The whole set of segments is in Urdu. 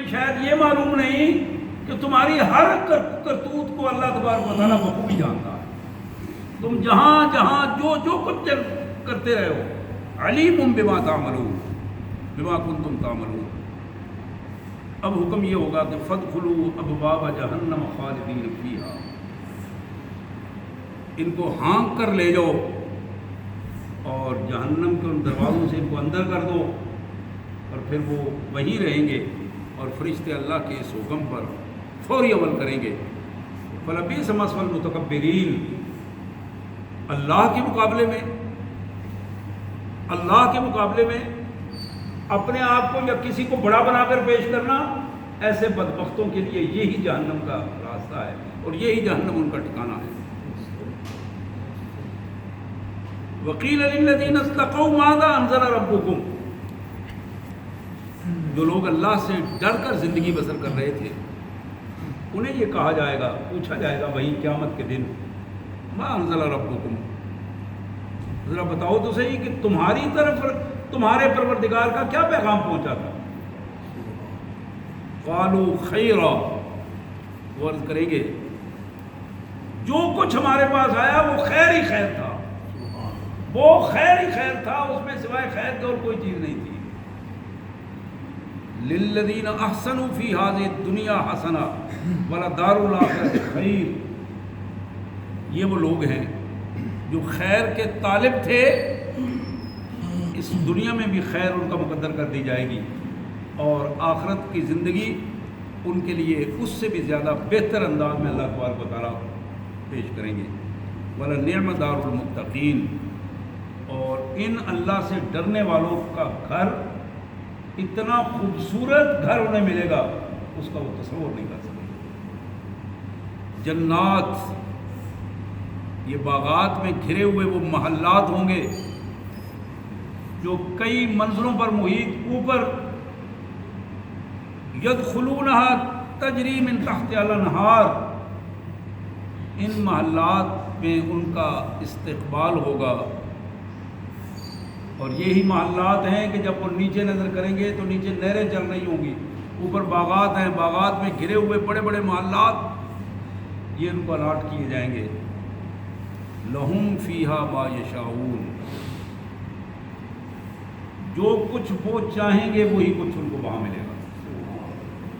تمہیں شاید یہ معلوم نہیں کہ تمہاری ہر کرتوت کو اللہ تبارک و تعالیٰ بخوبی جانتا ہے. تم جہاں جہاں جو کچھ کرتے رہے ہو علیم بما تعملون بما کنتم تعملون. اب حکم یہ ہوگا کہ فادخلوا ابواب جہنم خالدین فیہا، ان کو ہانک کر لے جاؤ اور جہنم کے ان دروازوں سے ان کو اندر کر دو، اور پھر وہ وہیں رہیں گے اور فرشتے اللہ کے اس حکم پر فوری عمل کریں گے. فلبئس مثوى المتکبرین. اللہ کے مقابلے میں اپنے آپ کو یا کسی کو بڑا بنا کر پیش کرنا، ایسے بدبختوں کے لیے یہی جہنم کا راستہ ہے اور یہی جہنم ان کا ٹھکانہ ہے. وقیل للذین استقوا ماذا انزل ربکم. جو لوگ اللہ سے ڈر کر زندگی بسر کر رہے تھے انہیں یہ کہا جائے گا، پوچھا جائے گا وہیں قیامت کے دن، ما انزل ربکم، ذرا بتاؤ تو صحیح کہ تمہاری طرف تمہارے پروردگار کا کیا پیغام پہنچا تھا. قالوا خیرا، وہ عرض کریں گے جو کچھ ہمارے پاس آیا وہ خیر ہی خیر تھا، وہ خیر ہی خیر تھا، اس میں سوائے خیر کے اور کوئی چیز نہیں تھی. للذین احسنوا فی ہذہ الدنیا حسنہ ولدار الآخرۃ خیر. یہ وہ لوگ ہیں جو خیر کے طالب تھے، اس دنیا میں بھی خیر ان کا مقدر کر دی جائے گی اور آخرت کی زندگی ان کے لیے اس سے بھی زیادہ بہتر انداز میں اللہ تبارک و تعالیٰ پیش کریں گے. وَلَنِعْمَ دَارُ الْمُتَّقِينَ. اور ان اللہ سے ڈرنے والوں کا گھر، اتنا خوبصورت گھر انہیں ملے گا اس کا وہ تصور نہیں کر سکتے. جنات، یہ باغات میں گھرے ہوئے وہ محلات ہوں گے جو کئی منزلوں پر محیط، اوپر یدخلونها تجری من تحتها الانہار. ان محلات میں ان کا استقبال ہوگا اور یہی محلات ہیں کہ جب وہ نیچے نظر کریں گے تو نیچے نہریں چل رہی ہوں گی، اوپر باغات ہیں، باغات میں گھرے ہوئے بڑے بڑے محلات، یہ ان کو الاٹ کیے جائیں گے. لہم فیہا ما یشاؤون. جو کچھ وہ چاہیں گے وہی کچھ ان کو وہاں ملے گا.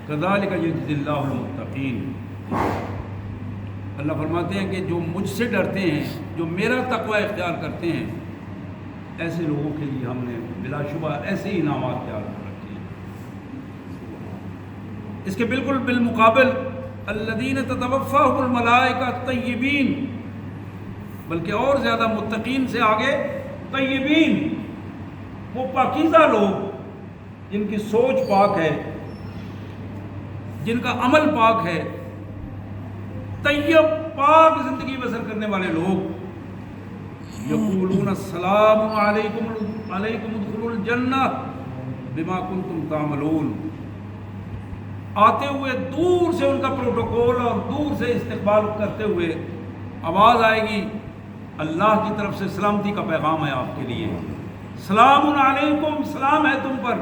کذالک یجزی اللہ المتقین. اللہ فرماتے ہیں کہ جو مجھ سے ڈرتے ہیں، جو میرا تقوی اختیار کرتے ہیں، ایسے لوگوں کے لیے ہم نے بلا شبہ ایسے انعامات تیار کر رکھے ہیں. اس کے بالکل بالمقابل الذین تتوفاہم الملائکہ طیبین، بلکہ اور زیادہ متقین سے آگے طیبین، وہ پاکیزہ لوگ جن کی سوچ پاک ہے، جن کا عمل پاک ہے، طیب پاک زندگی بسر کرنے والے لوگ. یقولون السلام علیکم ادخلوا الجنہ بما کنتم تعملون. آتے ہوئے دور سے ان کا پروٹوکول اور دور سے استقبال کرتے ہوئے آواز آئے گی، اللہ کی طرف سے سلامتی کا پیغام ہے آپ کے لیے، سلام علیکم، سلام ہے تم پر،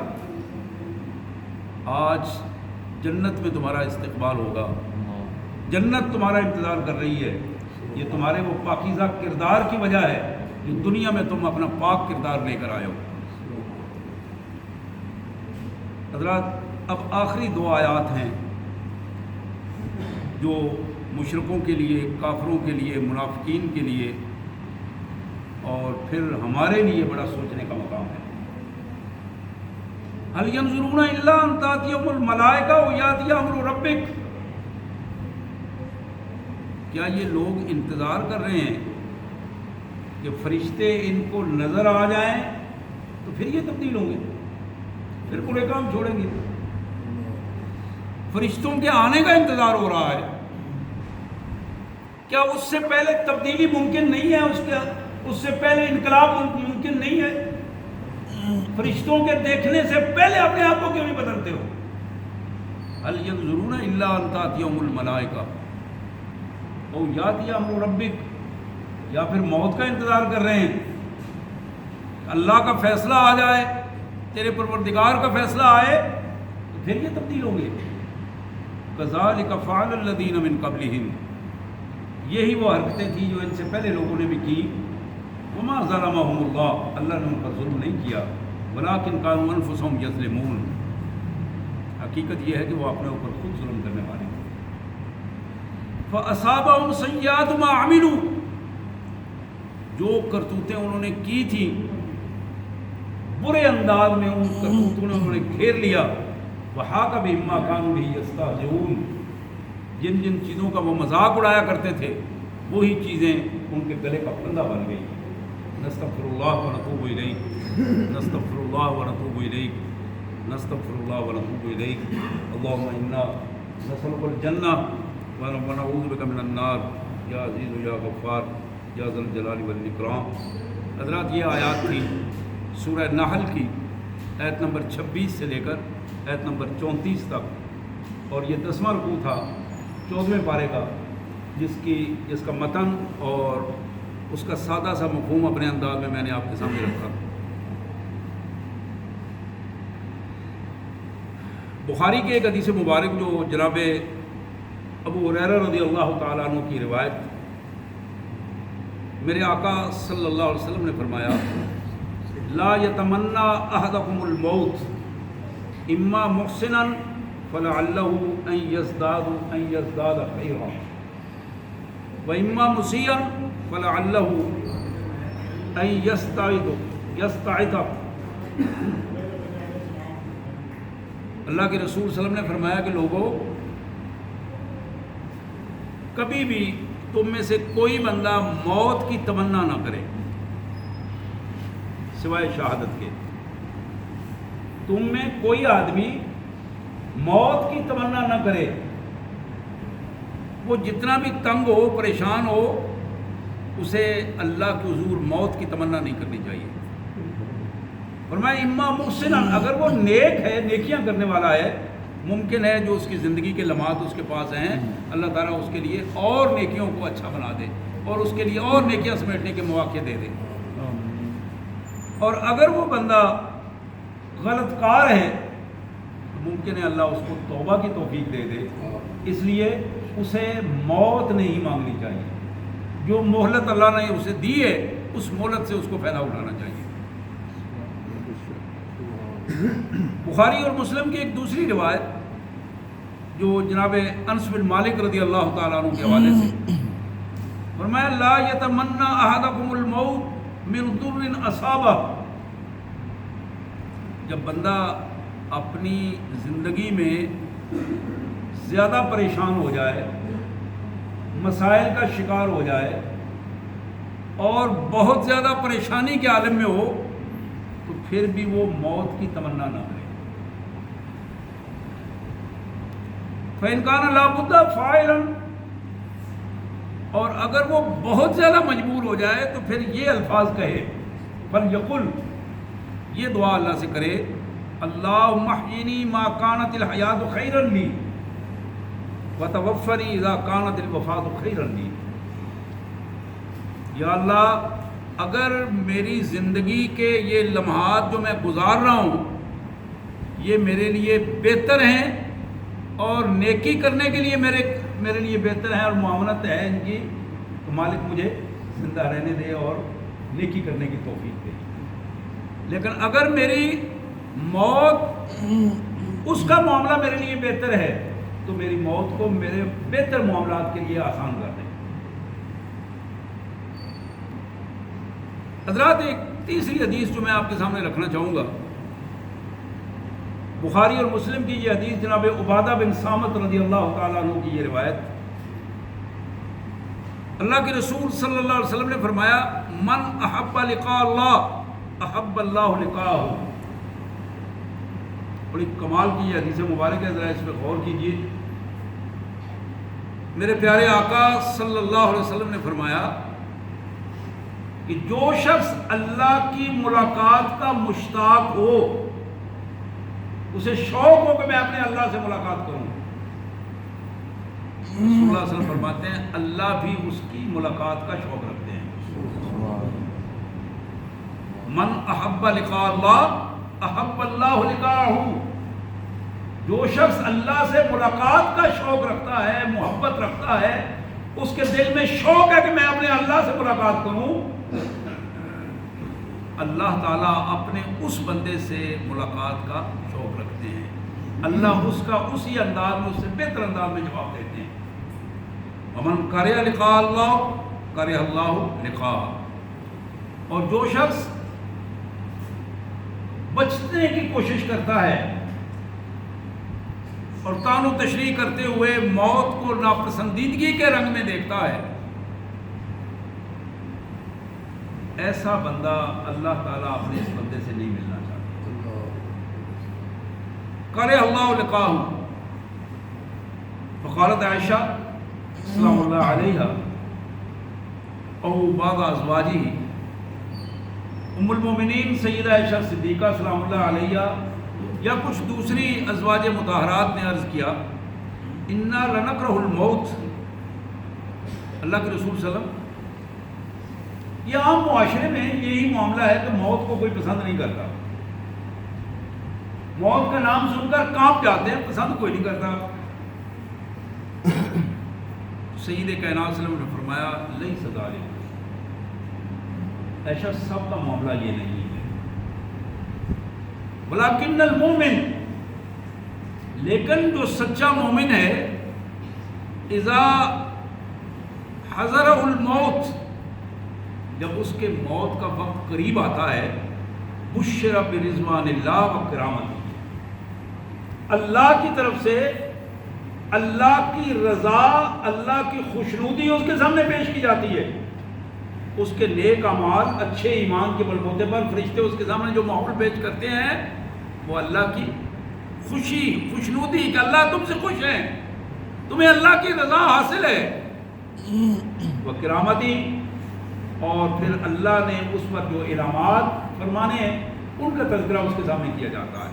آج جنت میں تمہارا استقبال ہوگا، جنت تمہارا انتظار کر رہی ہے. یہ تمہارے وہ پاکیزہ کردار کی وجہ ہے جو دنیا میں تم اپنا پاک کردار لے کر آئے ہو. حضرات، اب آخری 2 آیات ہیں جو مشرکوں کے لیے، کافروں کے لیے، منافقین کے لیے اور پھر ہمارے لیے بڑا سوچنے کا مقام ہے. هل ينظرون الا ان تاتيهم الملائکہ او یاتی امر ربک. کیا یہ لوگ انتظار کر رہے ہیں کہ فرشتے ان کو نظر آ جائیں تو پھر یہ تبدیل ہوں گے، پھر برے کام چھوڑیں گے؟ فرشتوں کے آنے کا انتظار ہو رہا ہے. کیا اس سے پہلے تبدیلی ممکن نہیں ہے؟ اس سے پہلے انقلاب ممکن نہیں ہے؟ فرشتوں کے دیکھنے سے پہلے اپنے آپ کو کیوں نہیں بدلتے ہو؟ هل ينظرون الا ان تاتيهم الملائکہ او یاتی امر ربک. یا پھر موت کا انتظار کر رہے ہیں، اللہ کا فیصلہ آ جائے، تیرے پروردگار کا فیصلہ آئے تو پھر یہ تبدیل ہوں گے. کذالک فعل الذین من قبلہم، یہی وہ حرکتیں تھیں جو ان سے پہلے لوگوں نے بھی کی. وما ظلمہم اللہ، اللہ نے ان پر ظلم نہیں کیا، ولکن کانوا انفسہم یظلمون، حقیقت یہ ہے کہ وہ اپنے اوپر خود ظلم کرنے والے ہیں. فَأَصَابَهُمْ سَيِّئَاتُ مَا عَمِلُوا، جو کرتوتیں انہوں نے کی تھیں برے انداز میں ان کرتوتوں نے انہوں نے گھیر لیا. وَحَاقَ بِهِم مَّا كَانُوا بِهِ يَسْتَهْزِئُونَ، جن جن چیزوں کا وہ مذاق اڑایا کرتے تھے وہی چیزیں ان کے گلے کا پھندہ بن گئی. نستغفر اللہ ونتوب الیہ، نستغفر اللہ ونتوب الیہ، نستغفر اللہ ونتوب الیہ. اللہم انا نسألک الجنہ ونعوذ بک من النار یا عزیز یا غفار یا ذی الجلال والاکرام. حضرات یہ آیات تھی سورہ نحل کی آیت نمبر 26 سے لے کر آیت نمبر 34 تک، اور یہ 10واں رکوع تھا 14ویں پارے کا، جس کا متن اور اس کا سادہ سا مفہوم اپنے انداز میں نے آپ کے سامنے رکھا. بخاری کے ایک حدیث مبارک جو جناب ابو ہریرہ رضی اللہ تعالیٰ عنہ کی روایت، میرے آقا صلی اللہ علیہ وسلم نے فرمایا لا یتمنى احدکم الموت اما محسنا فلعلہ ان یزداد خیرا واما مسیئا فلعلہ ان یستعد. اللہ کے رسول صلی اللہ علیہ وسلم نے فرمایا کہ لوگوں، کبھی بھی تم میں سے کوئی بندہ موت کی تمنا نہ کرے سوائے شہادت کے. تم میں کوئی آدمی موت کی تمنا نہ کرے، وہ جتنا بھی تنگ ہو پریشان ہو اسے اللہ کے حضور موت کی تمنا نہیں کرنی چاہیے. فرمایا اما محسنا، اگر وہ نیک ہے، نیکیاں کرنے والا ہے، ممکن ہے جو اس کی زندگی کے لمحات اس کے پاس ہیں اللہ تعالیٰ اس کے لیے اور نیکیوں کو اچھا بنا دے اور اس کے لیے اور نیکیاں سمیٹنے کے مواقع دے دے. اور اگر وہ بندہ غلط کار ہے تو ممکن ہے اللہ اس کو توبہ کی توفیق دے دے. اس لیے اسے موت نہیں مانگنی چاہیے. جو مہلت اللہ نے اسے دی ہے اس مہلت سے اس کو فائدہ اٹھانا چاہیے. بخاری اور مسلم کی ایک دوسری روایت جو جناب انس بن مالک رضی اللہ تعالیٰ عنہ کے حوالے سے فرمایا لا یتمنى احدکم الموت من ضر اصابہ، جب بندہ اپنی زندگی میں زیادہ پریشان ہو جائے، مسائل کا شکار ہو جائے اور بہت زیادہ پریشانی کے عالم میں ہو تو پھر بھی وہ موت کی تمنا نہ کرے. فَإِنْ كَانَ لَا بُدَّ فَاعِلًا، اور اگر وہ بہت زیادہ مجبور ہو جائے تو پھر یہ الفاظ کہے فَلْيَقُلْ، یہ دعا اللہ سے کرے اللہم احیینی ما کانت الحیات خیرا لی وتوفنی اذا کانت الوفات خیرا لی. یا اللہ اگر میری زندگی کے یہ لمحات جو میں گزار رہا ہوں یہ میرے لیے بہتر ہیں اور نیکی کرنے کے لیے میرے لیے بہتر ہیں اور معاونت ہے ان کی، تو مالک مجھے زندہ رہنے دے اور نیکی کرنے کی توفیق دے. لیکن اگر میری موت اس کا معاملہ میرے لیے بہتر ہے تو میری موت کو میرے بہتر معاملات کے لیے آسان کر دیں. حضرات ایک تیسری حدیث جو میں آپ کے سامنے رکھنا چاہوں گا، بخاری اور مسلم کی یہ حدیث جناب عبادہ بن صامت رضی اللہ تعالیٰ عنہ کی یہ روایت. اللہ کے رسول صلی اللہ علیہ وسلم نے فرمایا من احب لقاء اللہ احب اللہ لقاءہ. بڑی کمال کی یہ حدیث مبارک ہے، ذرا اس پہ غور کیجیے. میرے پیارے آقا صلی اللہ علیہ وسلم نے فرمایا کہ جو شخص اللہ کی ملاقات کا مشتاق ہو، اسے شوق ہو کہ میں اپنے اللہ سے ملاقات کروں، رسول اللہ صلی اللہ علیہ وسلم فرماتے ہیں اللہ بھی اس کی ملاقات کا شوق رکھتے ہیں. من احب لقاء اللہ احب اللہ لقاءہ، جو شخص اللہ سے ملاقات کا شوق رکھتا ہے، محبت رکھتا ہے، اس کے دل میں شوق ہے کہ میں اپنے اللہ سے ملاقات کروں، اللہ تعالیٰ اپنے اس بندے سے ملاقات کا شوق رکھتے ہیں، اللہ اس کا اسی انداز میں، اس سے بہتر انداز میں جواب دیتے ہیں۔ ومن کرہ لقاء اللہ کرہ اللہ لقاء، اور جو شخص بچنے کی کوشش کرتا ہے اور تان و تشریح کرتے ہوئے موت کو ناپسندیدگی کے رنگ میں دیکھتا ہے، ایسا بندہ اللہ تعالیٰ اپنے اس بندے سے نہیں ملنا چاہتا۔ کرہ اللہ لقاء، فقالت عائشہ سلام اللہ علیہا او بعض ازواجہ، ام المومنین سیدہ عائشہ صدیقہ سلام اللہ علیہا یا کچھ دوسری ازواج مطہرات نے عرض کیا، انا لنکرہ الموت، اللہ کے رسول صلی اللہ علیہ وسلم، یہ عام معاشرے میں یہی معاملہ ہے کہ موت کو کوئی پسند نہیں کرتا، موت کا نام سن کر کانپ جاتے ہیں، پسند کوئی نہیں کرتا۔ سید کائنات صلی اللہ علیہ وسلم نے فرمایا لیس ذالک، ایسا سب کا معاملہ یہ نہیں ہے، ولیکن المومن، لیکن جو سچا مومن ہے، اذا حضرہ الموت، جب اس کے موت کا وقت قریب آتا ہے، بشر برضوان اللہ و کرامتہ، اللہ کی طرف سے اللہ کی رضا، اللہ کی خوشنودی اس کے سامنے پیش کی جاتی ہے، اس کے نیک اعمال، اچھے ایمان کے بلبوتے پر فرشتے اس کے سامنے جو ماحول پیش کرتے ہیں وہ اللہ کی خوشی، خوشنودی کہ اللہ تم سے خوش ہے، تمہیں اللہ کی رضا حاصل ہے، وہ کرامتی، اور پھر اللہ نے اس پر جو انعامات فرمانے ہیں ان کا تذکرہ اس کے سامنے کیا جاتا ہے۔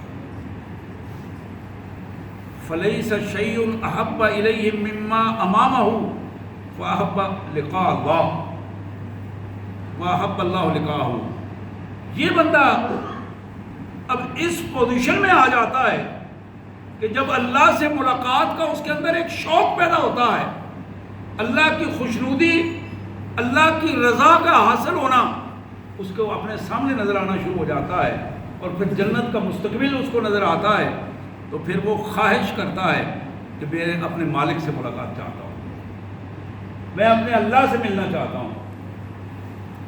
فلیس شیء احب الیہ مما امامہ فاحب لقاء اللہ وَأَحَبَّ اللَّهُ لِقَاءَهُ، یہ بندہ اب اس پوزیشن میں آ جاتا ہے کہ جب اللہ سے ملاقات کا اس کے اندر ایک شوق پیدا ہوتا ہے، اللہ کی خوشنودی، اللہ کی رضا کا حاصل ہونا اس کو اپنے سامنے نظر آنا شروع ہو جاتا ہے، اور پھر جنت کا مستقبل اس کو نظر آتا ہے، تو پھر وہ خواہش کرتا ہے کہ میں اپنے مالک سے ملاقات چاہتا ہوں، میں اپنے اللہ سے ملنا چاہتا ہوں،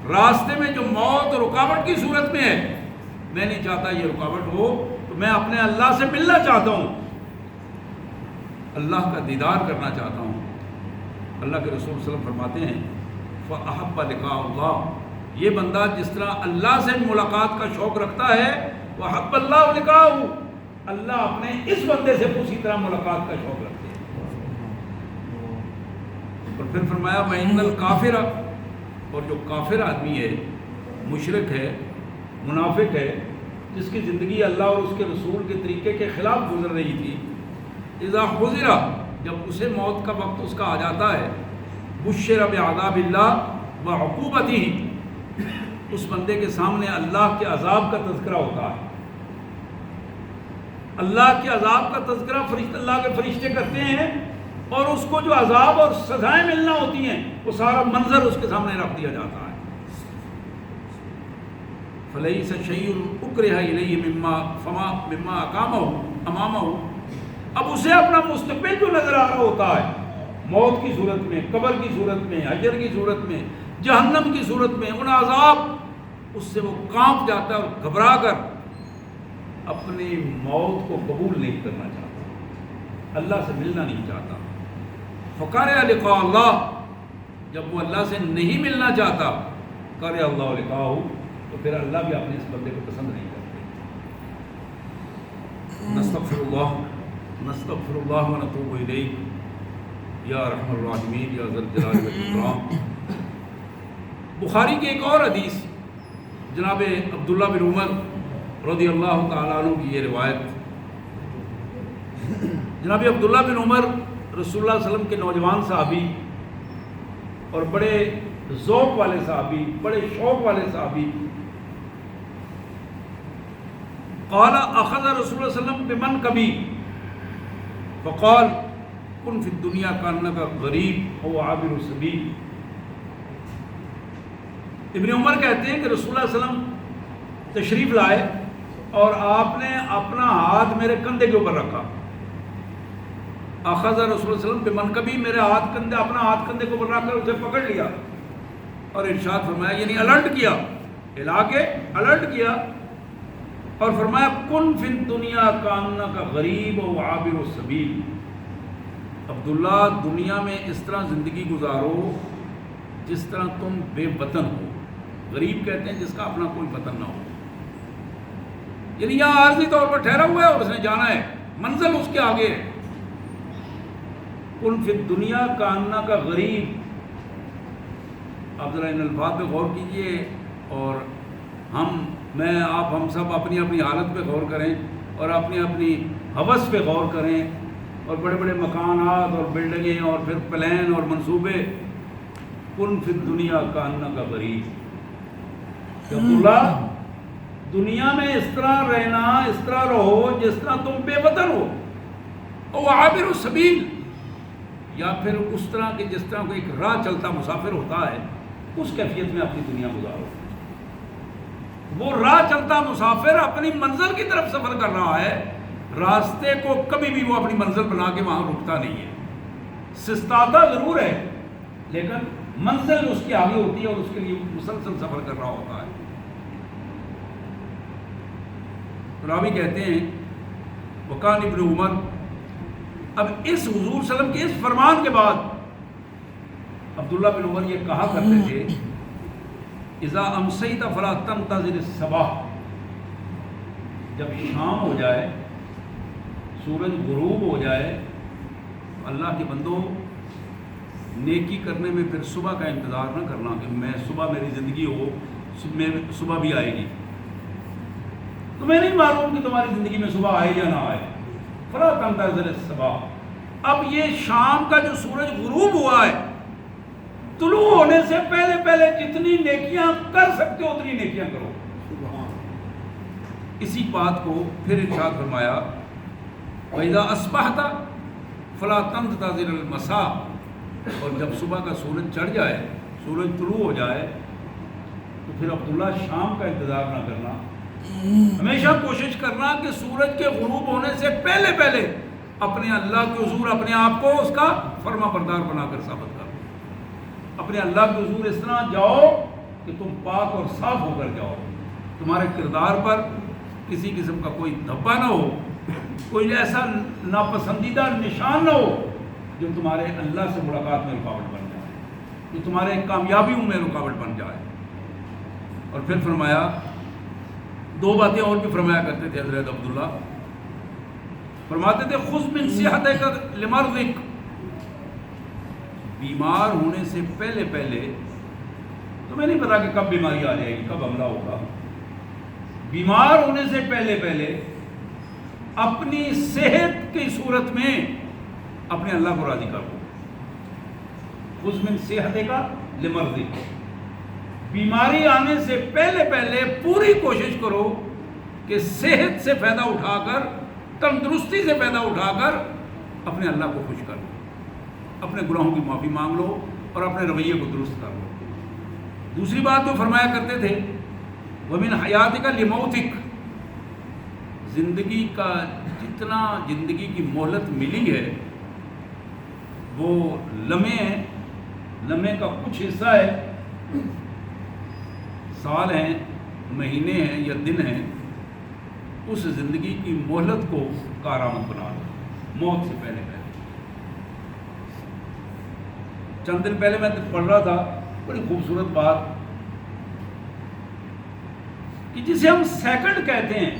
راستے میں جو موت رکاوٹ کی صورت میں ہے میں نہیں چاہتا یہ رکاوٹ ہو، تو میں اپنے اللہ سے ملنا چاہتا ہوں، اللہ کا دیدار کرنا چاہتا ہوں۔ اللہ کے رسول صلی اللہ علیہ وسلم فرماتے ہیں فَأَحَبَّ لِقَاءَ اللَّهِ، یہ بندہ جس طرح اللہ سے ملاقات کا شوق رکھتا ہے، وَأَحَبَّ اللَّهُ لِقَاءَهُ، اللہ اپنے اس بندے سے اسی طرح ملاقات کا شوق رکھتے ہیں۔ اور پھر فرمایا وَإِنَّ الْكَافِرَ، اور جو کافر آدمی ہے، مشرک ہے، منافق ہے، جس کی زندگی اللہ اور اس کے رسول کے طریقے کے خلاف گزر رہی تھی، اذا حضر، جب اسے موت کا وقت اس کا آ جاتا ہے، بشر بعذاب اللہ وعقوبتہ، اس بندے کے سامنے اللہ کے عذاب کا تذکرہ ہوتا ہے، اللہ کے عذاب کا تذکرہ اللہ کے فرشتے کرتے ہیں، اور اس کو جو عذاب اور سزائیں ملنا ہوتی ہیں وہ سارا منظر اس کے سامنے رکھ دیا جاتا ہے۔ فلیس شیء اکرہ الیہ مما امامہ، اب اسے اپنا مستقبل جو نظر آ رہا ہوتا ہے، موت کی صورت میں، قبر کی صورت میں، حشر کی صورت میں، جہنم کی صورت میں، ان عذاب، اس سے وہ کانپ جاتا ہے اور گھبرا کر اپنی موت کو قبول نہیں کرنا چاہتا، اللہ سے ملنا نہیں چاہتا۔ فَقَرِئَ لِقَاءَ اللَّهِ، جب وہ اللہ سے نہیں ملنا چاہتا، قَرِئَ اللَّهُ لِقَاءَهُ، تو پھر اللہ بھی اپنے اس بندے کو پسند نہیں کرتے۔ نستغفر اللہ ونتوب الیہ یا ارحم الراحمین یا ذا الجلال والاکرام۔ بخاری کی ایک اور حدیث، جناب عبداللہ بن عمر رضی اللہ تعالیٰ عنہ کی یہ روایت، جناب عبداللہ بن عمر رسول اللہ صلی اللہ علیہ وسلم کے نوجوان صحابی اور بڑے ذوق والے صحابی، بڑے شوق والے صحابی، قال اخذ رسول اللہ صلی اللہ علیہ وسلم بمنکبی، فقال کن فی الدنیا کانک غریب او عابر السبیل. ابن عمر کہتے ہیں کہ رسول اللہ صلی اللہ علیہ وسلم تشریف لائے اور آپ نے اپنا ہاتھ میرے کندھے کے اوپر رکھا. اخذ رسول اللہ صلی اللہ علیہ وسلم بمنکبی، میرے اپنا ہاتھ کندھے کے اوپر رکھ کر اسے پکڑ لیا اور ارشاد فرمایا، یعنی الرٹ کیا، ہلا کے الرٹ کیا اور فرمایا کن فی الدنیا کانک غریب و عابر السبیل. عبداللہ دنیا میں اس طرح زندگی گزارو جس طرح تم بے وطن ہو. غریب کہتے ہیں جس کا اپنا کوئی وطن نہ ہو، یعنی یہاں عارضی طور پر ٹھہرا ہوا ہے اور اس نے جانا ہے، منزل اس کے آگے ہے. کن فی الدنیا کانک غریب. آپ ذرا ان الفاظ پہ غور کیجئے اور میں آپ ہم سب اپنی اپنی حالت پہ غور کریں اور اپنی اپنی ہوس پہ غور کریں اور بڑے بڑے مکانات اور بلڈنگیں اور پھر پلان اور منصوبے. کن فی الدنیا کانک غریب. عبداللہ دنیا میں اس طرح رہنا، اس طرح رہو جس طرح تم بے وطن ہو. او عابر السبیل، یا پھر اس طرح کہ جس طرح کوئی ایک راہ چلتا مسافر ہوتا ہے، اس کیفیت میں اپنی دنیا گزارو. وہ راہ چلتا مسافر اپنی منزل کی طرف سفر کر رہا ہے، راستے کو کبھی بھی وہ اپنی منزل بنا کے وہاں رکتا نہیں ہے. سستاتا ضرور ہے لیکن منزل اس کی آگے ہوتی ہے اور اس کے لیے مسلسل سفر کر رہا ہوتا ہے. راوی کہتے ہیں وکان ابن عمر، اب اس حضور صلی اللہ علیہ وسلم کے اس فرمان کے بعد عبداللہ بن عمر یہ کہا کرتے تھے اذا امسیت فلا تنتظر الصباح، جب شام ہو جائے، سورج غروب ہو جائے، اللہ کے بندو نیکی کرنے میں پھر صبح کا انتظار نہ کرنا کہ میں صبح میری زندگی ہو، صبح بھی آئے گی. تمہیں نہیں معلوم کہ تمہاری زندگی میں صبح آئے یا نہ آئے. فلا تنتظر الصباح. اب یہ شام کا جو سورج غروب ہوا ہے، طلوع ہونے سے پہلے پہلے جتنی نیکیاں کر سکتے ہو اتنی نیکیاں کرو. اسی بات کو پھر ارشاد فرمایا وَإِذَا أَصْبَحْتَ فَلَا تَنْتَظِرِ الْمَسَاءَ. اور جب صبح کا سورج چڑھ جائے، سورج طلوع ہو جائے، تو پھر عبداللہ شام کا انتظار نہ کرنا. ہمیشہ کوشش کرنا کہ سورج کے غروب ہونے سے پہلے پہلے اپنے اللہ کے حضور اپنے آپ کو اس کا فرما بردار بنا کر ثابت کرو. اپنے اللہ کے حضور اس طرح جاؤ کہ تم پاک اور صاف ہو کر جاؤ. تمہارے کردار پر کسی قسم کا کوئی دھبا نہ ہو، کوئی ایسا ناپسندیدہ نشان نہ ہو جو تمہارے اللہ سے ملاقات میں رکاوٹ بن جائے، جو تمہارے کامیابیوں میں رکاوٹ بن جائے. اور پھر فرمایا دو باتیں اور بھی فرمایا کرتے تھے حضرت عبداللہ. فرماتے تھے خذ من صحتک لمرضک. بیمار ہونے سے پہلے پہلے، تمہیں نہیں پتا کہ کب بیماری آ جائے گی، کب حملہ ہوگا. بیمار ہونے سے پہلے پہلے اپنی صحت کی صورت میں اپنے اللہ کو راضی کرو. خذ من صحتک لمرضک. بیماری آنے سے پہلے پہلے پوری کوشش کرو کہ صحت سے فائدہ اٹھا کر، تندرستی سے فائدہ اٹھا کر اپنے اللہ کو خوش کر لو، اپنے گناہوں کی معافی مانگ لو اور اپنے رویے کو درست کر لو. دوسری بات جو فرمایا کرتے تھے وَمِنْ حَيَاتِكَ لِمَوْتِكَ. زندگی کا جتنا زندگی کی مہلت ملی ہے وہ لمحے کا کچھ حصہ ہے، سال ہیں، مہینے ہیں یا دن ہیں. اس زندگی کی مہلت کو کارآمد بنا دو موت سے پہلے پہلے. چند دن پہلے میں پڑھ رہا تھا بڑی خوبصورت بات کہ جسے ہم سیکنڈ کہتے ہیں.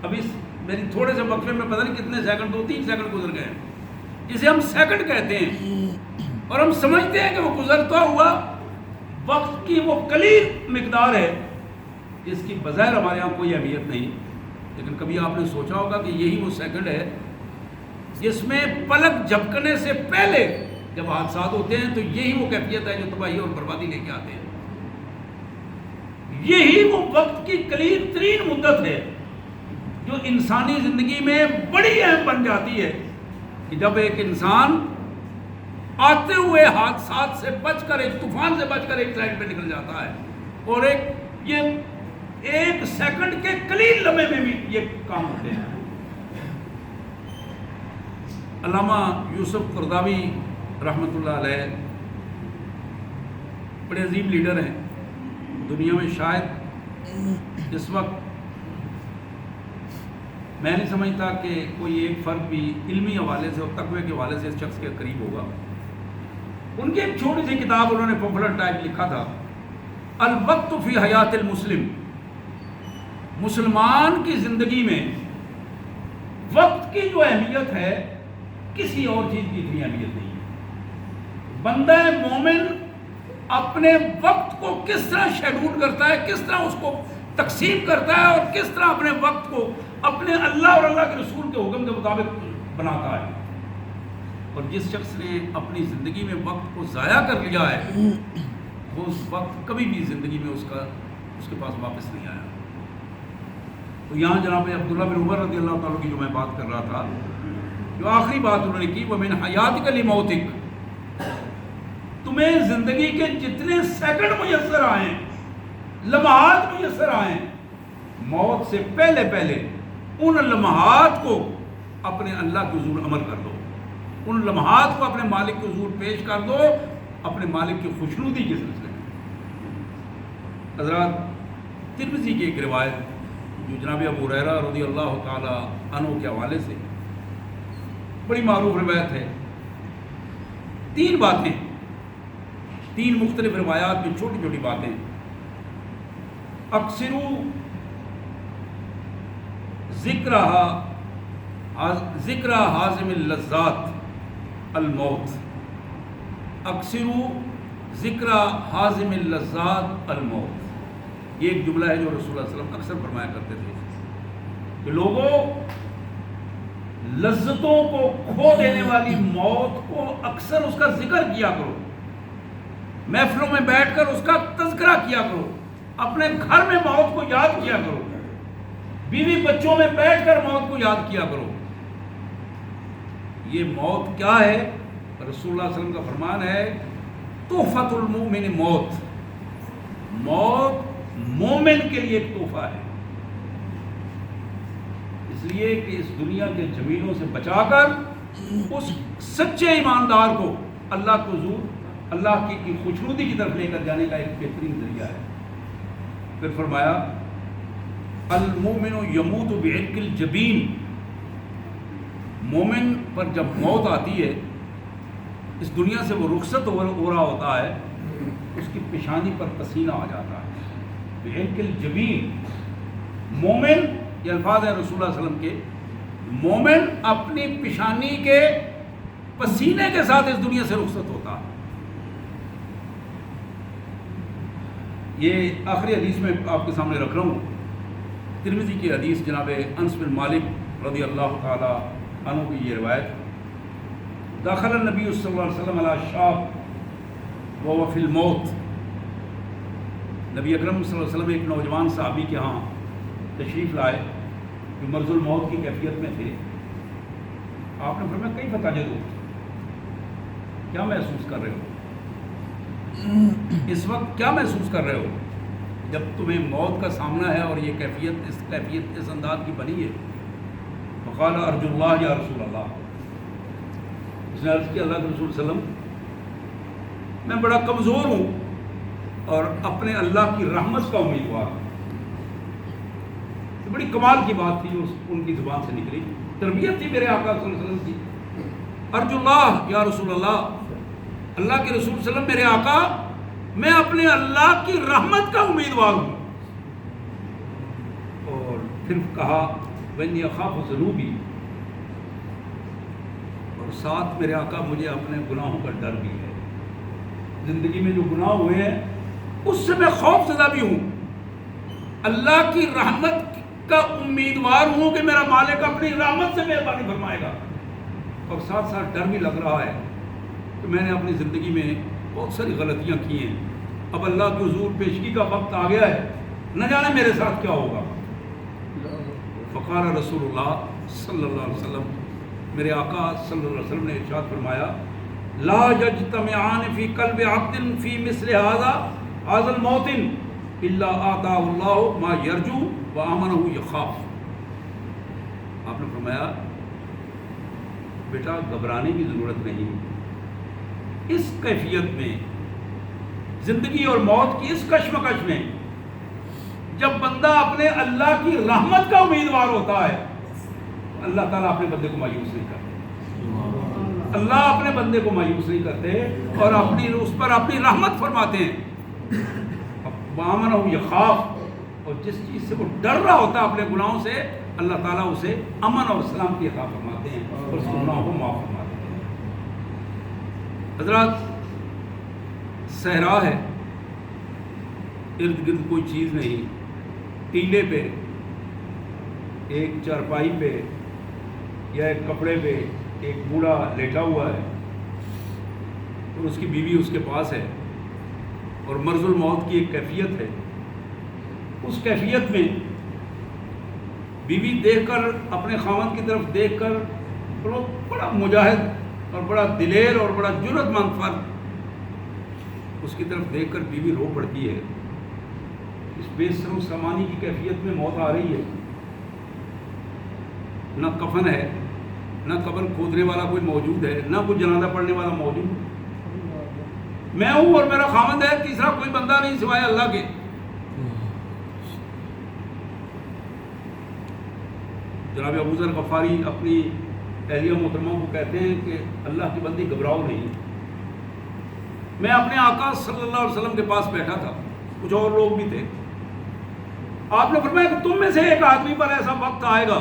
ابھی میری تھوڑے سے وقفے میں پتہ نہیں کتنے سیکنڈ، 2-3 سیکنڈ گزر گئے، جسے ہم سیکنڈ کہتے ہیں اور ہم سمجھتے ہیں کہ وہ گزرتا ہوا وقت کی وہ قلیل مقدار ہے جس کی بظاہر ہمارے یہاں کوئی اہمیت نہیں. لیکن کبھی آپ نے سوچا ہوگا کہ یہی وہ سیکنڈ ہے جس میں پلک جھپکنے سے پہلے جب حادثات ہوتے ہیں تو یہی وہ کیفیت ہے جو تباہی اور بربادی لے کے آتے ہیں. یہی وہ وقت کی قلیل ترین مدت ہے جو انسانی زندگی میں بڑی اہم بن جاتی ہے کہ جب ایک انسان آتے ہوئے حادثات سے بچ کر، ایک طوفان سے بچ کر ایک سائڈ پہ نکل جاتا ہے، اور ایک سیکنڈ کے قلیل لمحے میں بھی یہ کام ہوتے ہیں۔ علامہ یوسف قرضاوی رحمۃ اللہ علیہ بڑے عظیم لیڈر ہیں دنیا میں۔ شاید اس وقت میں نہیں سمجھتا کہ کوئی ایک فرد بھی علمی حوالے سے اور تقوی کے حوالے سے اس شخص کے قریب ہوگا۔ ان کی ایک چھوٹی سی کتاب انہوں نے پاپولر ٹائپ لکھا تھا، الوقت فی حیات المسلم۔ مسلمان کی زندگی میں وقت کی جو اہمیت ہے کسی اور چیز کی اتنی اہمیت نہیں ہے۔ بندہ مومن اپنے وقت کو کس طرح شیڈول کرتا ہے، کس طرح اس کو تقسیم کرتا ہے، اور کس طرح اپنے وقت کو اپنے اللہ اور اللہ کے رسول کے حکم کے مطابق بناتا ہے۔ اور جس شخص نے اپنی زندگی میں وقت کو ضائع کر لیا ہے، وہ اس وقت کبھی بھی زندگی میں اس کے پاس واپس نہیں آیا۔ تو یہاں جناب عبداللہ بن عمر رضی اللہ تعالیٰ کی جو میں بات کر رہا تھا، جو آخری بات انہوں نے کی، وہ من حیاتک لموتک، تمہیں زندگی کے جتنے سیکنڈ میسر آئیں، لمحات میسر آئیں، موت سے پہلے ان لمحات کو اپنے اللہ کے حضور عمل کر دو، ان لمحات کو اپنے مالک کے حضور پیش کر دو، اپنے مالک کی خوشنودی کے سلسلے میں۔ حضرات، ترمذی کی ایک روایت جو جناب ابو ہریرہ رضی اللہ تعالی عنہ کے حوالے سے بڑی معروف روایت ہے، تین باتیں، تین مختلف روایات میں چھوٹی چھوٹی باتیں، اکثروا ذکر حازم اللذات الموت، اکثروا ذکر حازم اللذات الموت۔ یہ ایک جملہ ہے جو رسول اللہ صلی اللہ علیہ وسلم اکثر فرمایا کرتے تھے کہ لوگوں، لذتوں کو کھو دینے والی موت کو اکثر اس کا ذکر کیا کرو، محفلوں میں بیٹھ کر اس کا تذکرہ کیا کرو، اپنے گھر میں موت کو یاد کیا کرو، بیوی بچوں میں بیٹھ کر موت کو یاد کیا کرو۔ یہ موت کیا ہے؟ رسول اللہ صلی اللہ علیہ وسلم کا فرمان ہے، تحفۃ المؤمن موت، موت مومن کے لیے ایک تحفہ ہے، اس لیے کہ اس دنیا کے جمیلوں سے بچا کر اس سچے ایماندار کو اللہ کے حضور، اللہ کی خوشنودی کی طرف لے کر جانے کا ایک بہترین ذریعہ ہے۔ پھر فرمایا، المؤمن یموت بعرق الجبین، مومن پر جب موت آتی ہے، اس دنیا سے وہ رخصت ہو رہا ہوتا ہے، اس کی پیشانی پر پسینہ آ جاتا ہے، بعرق الجبین۔ مومن، یہ الفاظ ہیں رسول اللہ صلی اللہ علیہ وسلم کے، مومن اپنی پیشانی کے پسینے کے ساتھ اس دنیا سے رخصت ہوتا ہے۔ یہ آخری حدیث میں آپ کے سامنے رکھ رہا ہوں، ترمذی کی حدیث، جناب انس بن مالک رضی اللہ تعالی عنہ کی یہ روایت، داخل النبی صلی اللہ علیہ وسلم علی شاب وهو فی الموت، نبی اکرم صلی اللہ علیہ وسلم ایک نوجوان صحابی کے ہاں تشریف لائے جو مرض الموت کی کیفیت میں تھے۔ آپ نے فرمایا، کیف تجدو، کیا محسوس کر رہے ہو اس وقت، کیا محسوس کر رہے ہو جب تمہیں موت کا سامنا ہے اور یہ کیفیت اس انداز کی بنی ہے؟ فقال ارجو اللہ یا رسول اللہ، اس نے عرض کیا، اللہ کے رسول صلی اللہ علیہ وسلم، میں بڑا کمزور ہوں اور اپنے اللہ کی رحمت کا امیدوار ہوں۔ بڑی کمال کی بات تھی جو ان کی زبان سے نکلی، تربیت تھی میرے آقا صلی اللہ علیہ وسلم کی۔ ارجو اللہ یا رسول اللہ، اللہ کے رسول صلی اللہ علیہ وسلم میرے آقا، میں اپنے اللہ کی رحمت کا امیدوار ہوں۔ اور پھر کہا، وَإِنِّي أَخَافُ ذُنُوبِي، اور ساتھ میرے آقا مجھے اپنے گناہوں کا ڈر بھی ہے، زندگی میں جو گناہ ہوئے ہیں اس سے میں خوف زدہ بھی ہوں، اللہ کی رحمت کا امیدوار ہوں کہ میرا مالک اپنی رحمت سے مہربانی فرمائے گا، اور ساتھ ساتھ ڈر بھی لگ رہا ہے کہ میں نے اپنی زندگی میں بہت ساری غلطیاں کی ہیں، اب اللہ کے حضور پیشگی کا وقت آ گیا ہے، نہ جانے میرے ساتھ کیا ہوگا۔ فقال رسول اللہ صلی اللہ علیہ وسلم، میرے آقا صلی اللہ علیہ وسلم نے ارشاد فرمایا، لا یجتمعان فی قلب عبد فی مثل هذا الموطن الا آتاہ اللہ ما یرجو وآمنہ یخاف۔ آپ نے فرمایا بیٹا گھبرانے کی ضرورت نہیں، اس کیفیت میں، زندگی اور موت کی اس کشمکش میں جب بندہ اپنے اللہ کی رحمت کا امیدوار ہوتا ہے، اللہ تعالیٰ اپنے بندے کو مایوس نہیں کرتے، اللہ اپنے بندے کو مایوس نہیں کرتے اور اس پر اپنی رحمت فرماتے ہیں۔ وآمنہ یخاف، اور جس چیز سے وہ ڈر رہا ہوتا ہے اپنے گناہوں سے، اللہ تعالیٰ اسے امن اور سلامتی عطا فرماتے ہیں اور اس کے گناہوں کو معاف فرماتے ہیں۔ حضرات، صحرا ہے، ارد گرد کوئی چیز نہیں، ٹیلے پہ، ایک چارپائی پہ یا ایک کپڑے پہ ایک بوڑھا لیٹا ہوا ہے اور اس کی بیوی اس کے پاس ہے اور مرض الموت کی ایک کیفیت ہے۔ اس کیفیت میں بیوی دیکھ کر، اپنے خاوند کی طرف دیکھ کر، بڑا مجاہد اور بڑا دلیر اور بڑا جرأت مند فرد، اس کی طرف دیکھ کر بیوی رو پڑتی ہے۔ اس بے سر و سامانی کی کیفیت میں موت آ رہی ہے، نہ کفن ہے، نہ قبر کھودنے والا کوئی موجود ہے، نہ کوئی جنازہ پڑھنے والا موجود، میں ہوں اور میرا خاوند ہے، تیسرا کوئی بندہ نہیں سوائے اللہ کے۔ جناب ابو ذر غفاری اپنی اہلیہ محترمہ کو کہتے ہیں کہ اللہ کی بندی گھبراؤ نہیں۔ میں اپنے آقا صلی اللہ علیہ وسلم کے پاس بیٹھا تھا، کچھ اور لوگ بھی تھے، آپ نے فرمایا کہ تم میں سے ایک آدمی پر ایسا وقت آئے گا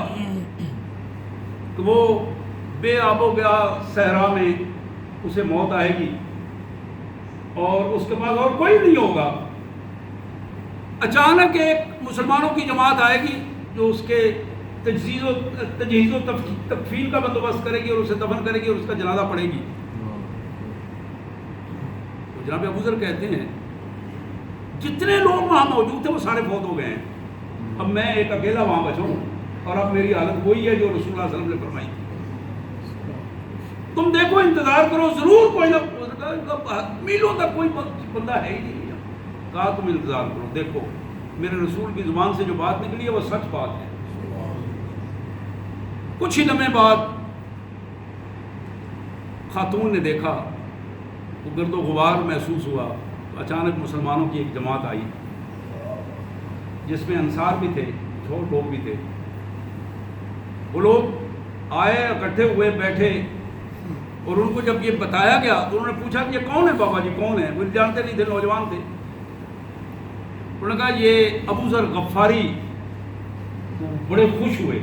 کہ وہ بے آب و گیا صحرا میں اسے موت آئے گی اور اس کے پاس اور کوئی نہیں ہوگا۔ اچانک ایک مسلمانوں کی جماعت آئے گی جو اس کے تجہیز و تکفین کا بندوبست کرے گی اور اسے دفن کرے گی اور اس کا جنازہ پڑھے گی۔ تو جناب ابو ذر کہتے ہیں جتنے لوگ وہاں موجود تھے وہ سارے فوت ہو گئے ہیں، اب میں ایک اکیلا وہاں بچا ہوں اور اب میری حالت وہی ہے جو رسول اللہ صلی اللہ علیہ وسلم نے فرمائی تھی۔ تم دیکھو، انتظار کرو، ضرور کوئی نہ میلوں تک کوئی بندہ ہے ہی نہیں۔ کہا تم انتظار کرو، دیکھو میرے رسول کی زبان سے جو بات نکلی ہے وہ سچ بات ہے۔ کچھ ہی لمحے بعد خاتون نے دیکھا، وہ گرد و غبار محسوس ہوا، اچانک مسلمانوں کی ایک جماعت آئی جس میں انصار بھی تھے، اور لوگ بھی تھے۔ وہ لوگ آئے، اکٹھے ہوئے، بیٹھے، اور ان کو جب یہ بتایا گیا تو انہوں نے پوچھا کہ یہ کون ہے بابا جی، کون ہے؟ وہ جانتے نہیں تھے، نوجوان تھے۔ انہوں نے کہا یہ ابو ذر غفاری۔ بڑے خوش ہوئے،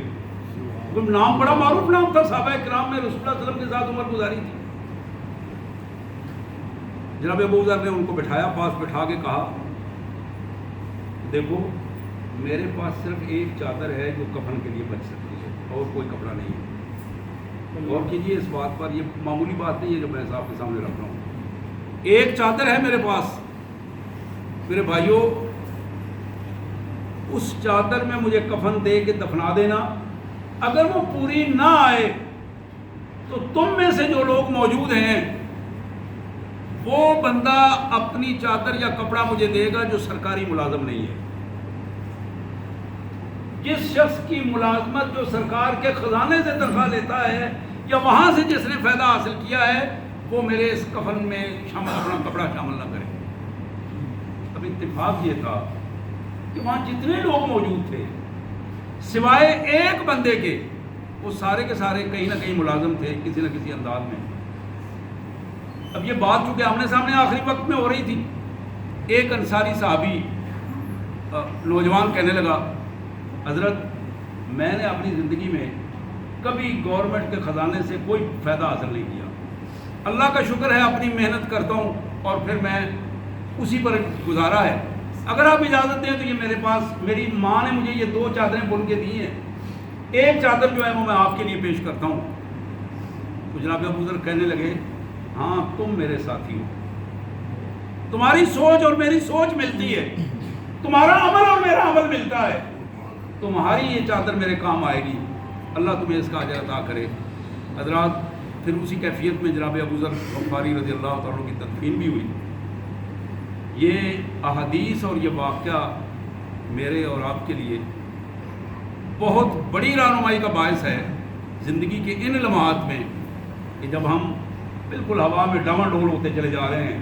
نام بڑا معروف نام تھا، صحابہ کرام میں رسول اللہ صلی اللہ علیہ وسلم کے ساتھ عمر گزاری تھی۔ جناب ابو ذر نے ان کو بٹھایا، پاس بٹھا کے کہا دیکھو میرے پاس صرف ایک چادر ہے جو کفن کے لیے بچ سکتی ہے، اور کوئی کپڑا نہیں ہے۔ غور کیجیے اس بات پر، یہ معمولی بات نہیں ہے جو میں آپ کے سامنے رکھ رہا ہوں۔ ایک چادر ہے میرے پاس، میرے بھائیوں اس چادر میں مجھے کفن دے کے دفنا دینا، اگر وہ پوری نہ آئے تو تم میں سے جو لوگ موجود ہیں وہ بندہ اپنی چادر یا کپڑا مجھے دے گا جو سرکاری ملازم نہیں ہے۔ جس شخص کی ملازمت جو سرکار کے خزانے سے تنخواہ لیتا ہے یا وہاں سے جس نے فائدہ حاصل کیا ہے، وہ میرے اس کفن میں اپنا کپڑا شامل نہ کرے۔ اب اتفاق یہ تھا کہ وہاں جتنے لوگ موجود تھے سوائے ایک بندے کے، وہ سارے کے سارے کہیں نہ کہیں ملازم تھے کسی نہ کسی انداز میں۔ اب یہ بات چونکہ آمنے سامنے آخری وقت میں ہو رہی تھی، ایک انصاری صحابی نوجوان کہنے لگا حضرت میں نے اپنی زندگی میں کبھی گورنمنٹ کے خزانے سے کوئی فائدہ حاصل نہیں کیا، اللہ کا شکر ہے اپنی محنت کرتا ہوں اور پھر میں اسی پر گزارا ہے، اگر آپ اجازت دیں تو یہ میرے پاس میری ماں نے مجھے یہ 2 چادریں بن کے دی ہیں، ایک چادر جو ہے وہ میں آپ کے لیے پیش کرتا ہوں۔ تو جناب ابو ذر کہنے لگے ہاں تم میرے ساتھی ہو، تمہاری سوچ اور میری سوچ ملتی ہے، تمہارا عمل اور میرا عمل ملتا ہے، تمہاری یہ چادر میرے کام آئے گی، اللہ تمہیں اس کا اجر عطا کرے۔ حضرات پھر اسی کیفیت میں جناب ابو ذر غفاری رضی اللہ تعالیٰ عنہ کی تدفین بھی ہوئی۔ یہ احادیث اور یہ واقعہ میرے اور آپ کے لیے بہت بڑی رہنمائی کا باعث ہے زندگی کے ان لمحات میں کہ جب ہم بالکل ہوا میں ڈمہ ڈول ہوتے چلے جا رہے ہیں،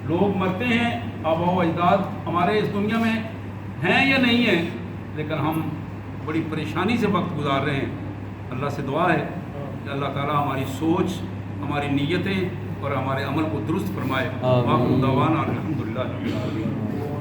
لوگ مرتے ہیں، آباء و اجداد ہمارے اس دنیا میں ہیں یا نہیں ہیں، لیکن ہم بڑی پریشانی سے وقت گزار رہے ہیں۔ اللہ سے دعا ہے کہ اللہ تعالیٰ ہماری سوچ، ہماری نیتیں اور ہمارے عمل کو درست فرمائے۔ آخر دعوانا الحمدللہ رب العالمین۔